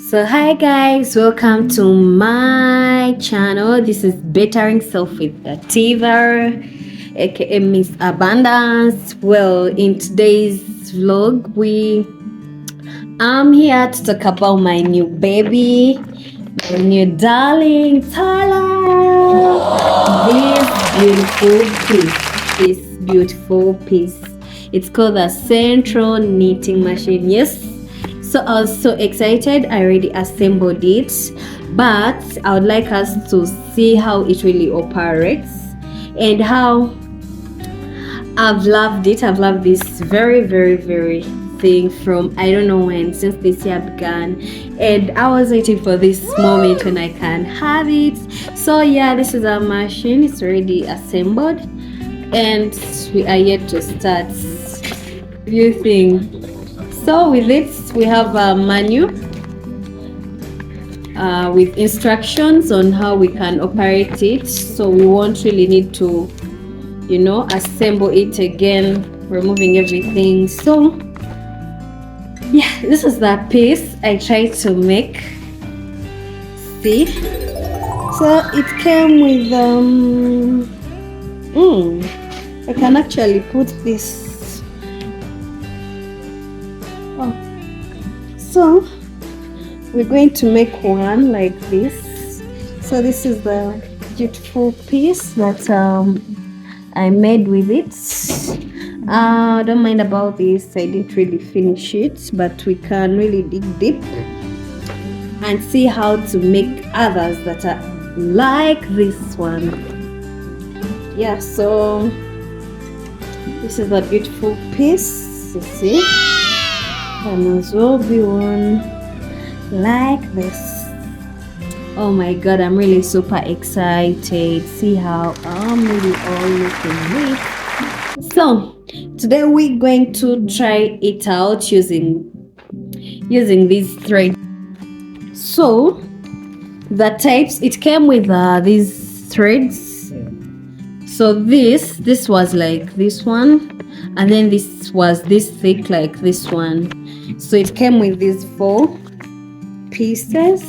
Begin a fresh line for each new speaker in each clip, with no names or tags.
So hi guys, welcome to my channel. This is Bettering Self with Tiva, aka Miss Abundance. Well, in today's vlog, I'm here to talk about my new baby, my new darling Tyler. This beautiful piece. It's called the Sentro knitting machine. Yes. So I was so excited. I already assembled it, but I would like us to see how it really operates and how I've loved it. I've loved this very thing from I don't know when, since this year began, and I was waiting for this moment when I can have it. So yeah, this is our machine. It's already assembled and we are yet to start using. So with it, we have a menu with instructions on how we can operate it. So we won't really need to, assemble it again, removing everything. So yeah, this is that piece I tried to make. See? So it came with I can actually put this. So we're going to make one like this. So this is the beautiful piece that I made with it. Don't mind about this, I didn't really finish it, but we can really dig deep and see how to make others that are like this one. Yeah, so this is a beautiful piece, you see. And as well be one like this. Oh my god, I'm really super excited. See how I'm really all looking neat. So today we're going to try it out using these threads. So the types, it came with these threads. So this was like this one, and then this was this thick like this one. So it came with these 4 pieces.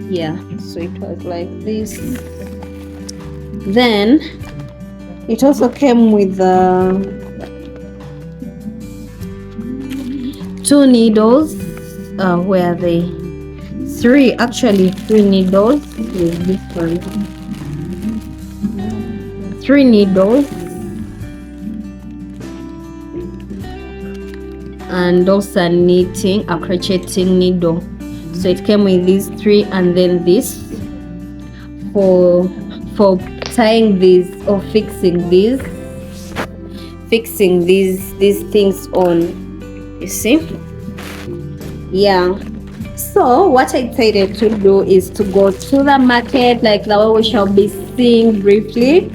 Yeah, so it was like this. Then it also came with 2 needles. Where are they? 3 needles with this one. 3 needles. And also a crocheting needle. So it came with these 3, and then this for tying these or fixing these things on, you see. Yeah, so what I decided to do is to go to the market, like the way we shall be seeing briefly.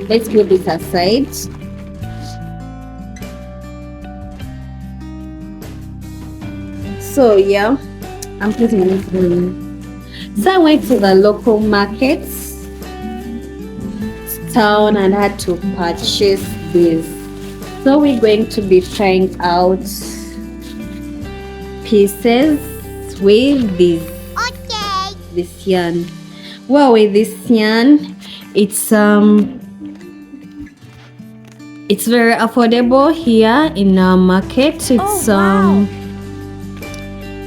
Let's put this aside. So yeah, I'm putting it in. So I went to the local markets town and had to purchase this. So we're going to be trying out pieces with this yarn. Well, with this yarn, it's very affordable here in our market.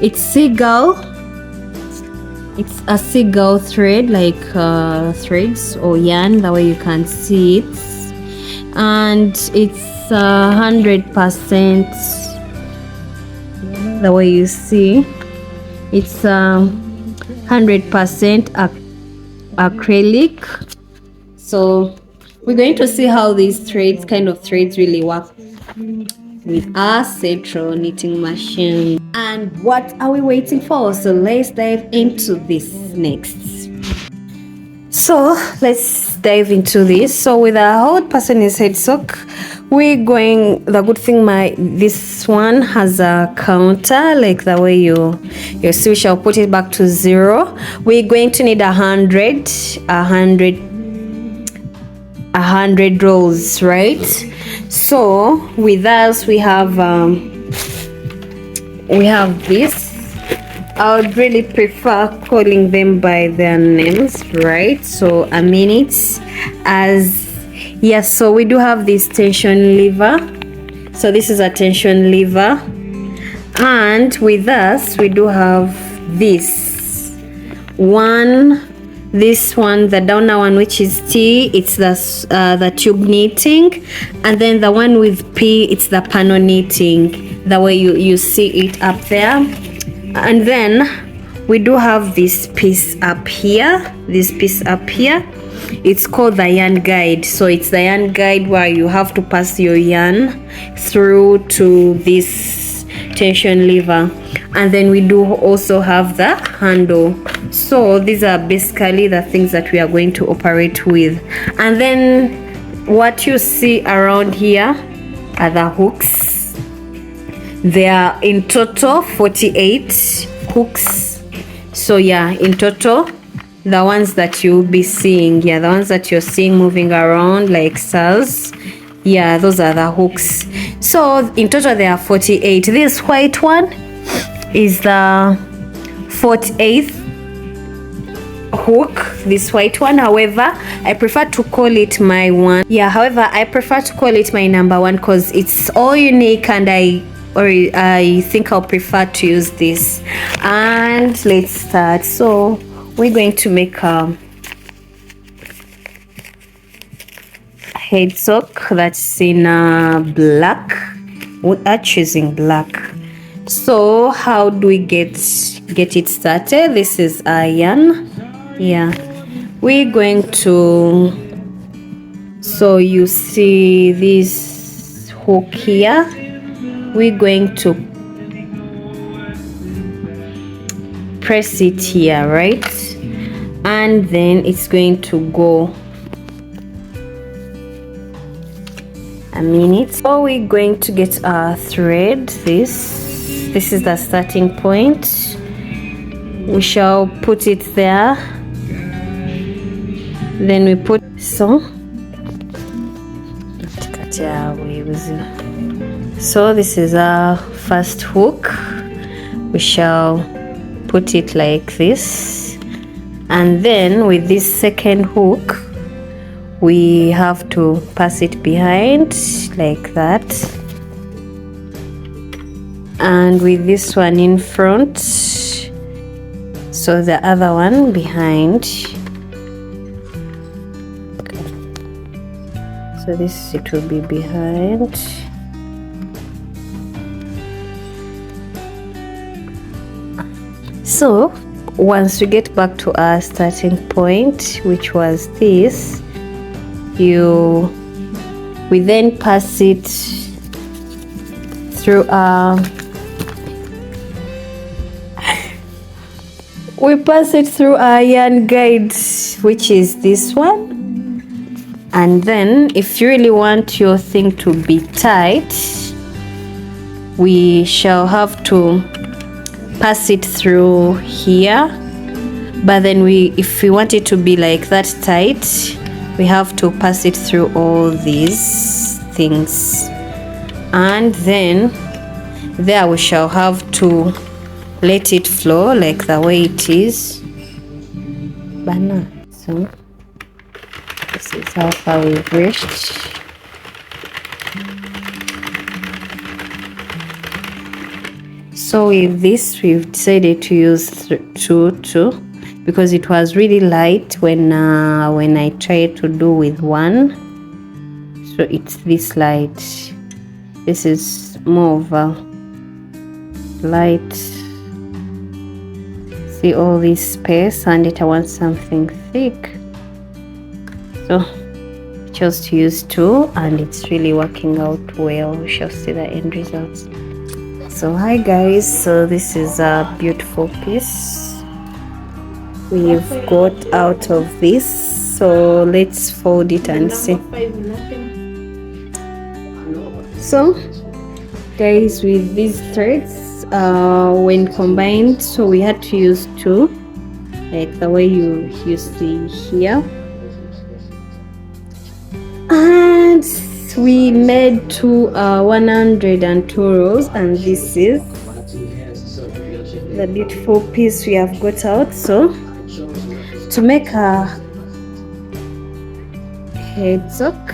It's Seagull. It's a Seagull thread, like threads or yarn, the way you can see it, and it's 100%. The way you see, it's 100% acrylic. So we're going to see how these threads really work with our Sentro knitting machine. And what are we waiting for? So let's dive into this next. So let's dive into this. So with a hot person is headsock, we're going, the good thing this one has a counter, like the way you see. We shall put it back to 0. We're going to need 100 rolls, right? So with us we have we have this. I would really prefer calling them by their names, right? So a minute as yes. So we do have this tension lever. So this is a tension lever, and with us we do have this one. This one, the downer one, which is T, it's the tube knitting, and then the one with P, it's the panel knitting, the way you see it up there. And then we do have this piece up here. It's called the yarn guide. So it's the yarn guide where you have to pass your yarn through to this tension lever. And then we do also have the handle. So these are basically the things that we are going to operate with. And then what you see around here are the hooks. There are in total 48 hooks. So yeah, in total, the ones that you'll be seeing, the ones that you're seeing moving around like cells, those are the hooks. So in total there are 48. This white one is the 48th hook, this white one. However, I prefer to call it my one. I prefer to call it my number one because it's all unique, and I think I'll prefer to use this. And let's start. So we're going to make a head sock that's in black. We are choosing black. So how do we get it started? This is iron. We're going to, so you see this hook here, we're going to press it here, right? And then it's going to go a minute. So we're going to get our thread. This is the starting point. We shall put it there. Then we put so this is our first hook. We shall put it like this, and then with this second hook we have to pass it behind like that, and with this one in front, so the other one behind. So this, it will be behind. So once we get back to our starting point, which was this, we then pass it through our yarn guide, which is this one. And then if you really want your thing to be tight, we shall have to pass it through here. But then if we want it to be like that tight, we have to pass it through all these things. And then there we shall have to let it flow like the way it is. So this is how far we've reached. So with this, we've decided to use two because it was really light when I tried to do with one. So it's this light. This is more of a light. See all this space, and I want something thick. So I chose to use two, and it's really working out well. We shall see the end results. So hi guys, so this is a beautiful piece we've got out of this. So let's fold it and see. So guys, with these threads, when combined, so we had to use two, like the way you see here, and we made two 102 rows, and this is the beautiful piece we have got out. So to make a headstock,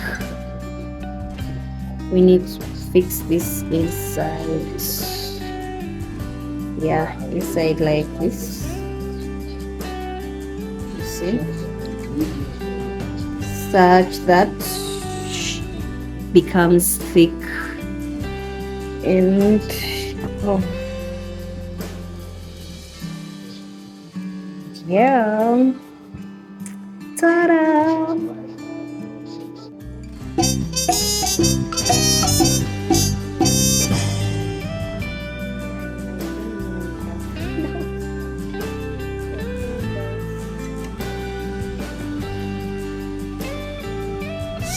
we need to fix this inside. Yeah, inside like this. You see, such that becomes thick. And oh yeah, ta-da!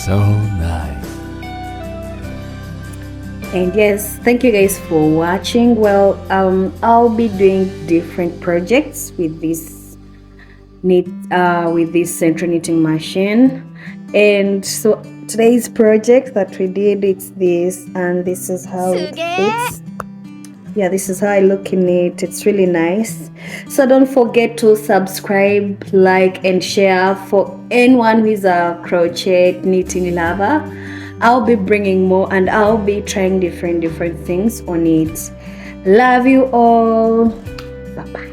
So nice.
And yes, thank you guys for watching. Well, I'll be doing different projects with this Sentro knitting machine. And so today's project that we did, it's this, and this is how it fits. Yeah, this is how I look in it. It's really nice. So don't forget to subscribe, like, and share for anyone who is a crochet knitting lover. I'll be bringing more, and I'll be trying different things on it. Love you all. Bye bye.